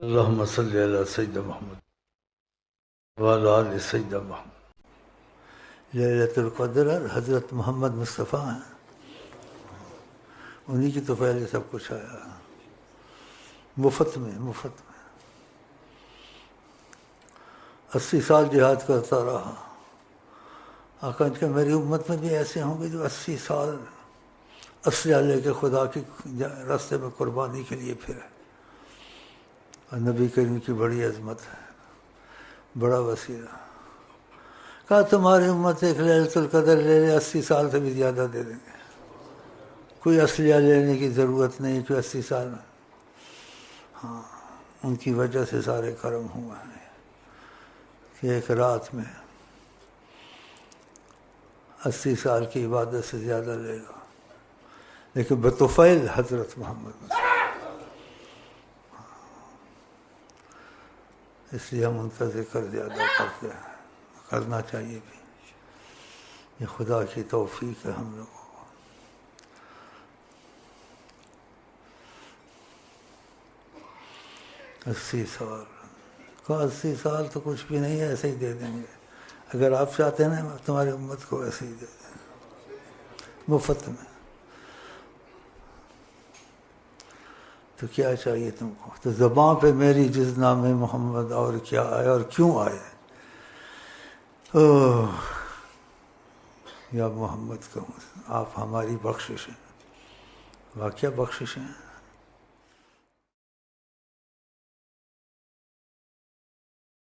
اللہم صلی علی سیدنا محمد وعلی آل سیدنا محمد۔ لیلۃ القدر حضرت محمد مصطفیٰ ہیں، انہی کی تو پہلے سب کچھ آیا مفت میں 80 سال جہاد کرتا رہا۔ آقا کہ میری امت میں بھی ایسے ہوں گے جو 80 سال اسلحہ لے کے خدا کے راستے میں قربانی کے لیے پھرے، اور نبی کریم کی بڑی عظمت ہے، بڑا وسیلہ۔ کہا تمہاری امت ایک لیلۃ القدر لے لے 80 سال سے بھی زیادہ دے دیں گے، کوئی اسلحہ لینے کی ضرورت نہیں کہ 80 سال میں۔ ہاں، ان کی وجہ سے سارے کرم ہوا ہے کہ ایک رات میں 80 سال کی عبادت سے زیادہ لے لو، لیکن بطفیل حضرت محمد مصطفیٰ۔ اس لیے ہم ان کا ذکر زیادہ کرتے ہیں، کرنا چاہیے بھی، یہ خدا کی توفیق ہے ہم لوگوں کو۔ 80 سال کہا 80 سال تو کچھ بھی نہیں ہے، ایسے ہی دے دیں گے، اگر آپ چاہتے ہیں نا تمہاری امت کو ایسے ہی دے دیں مفت میں، تو کیا چاہیے تم کو؟ تو زباں پہ میری جس نام محمد اور کیا آئے اور کیوں آئے، یا محمد کا آپ ہماری بخشش ہیں، واقعہ بخشش ہیں۔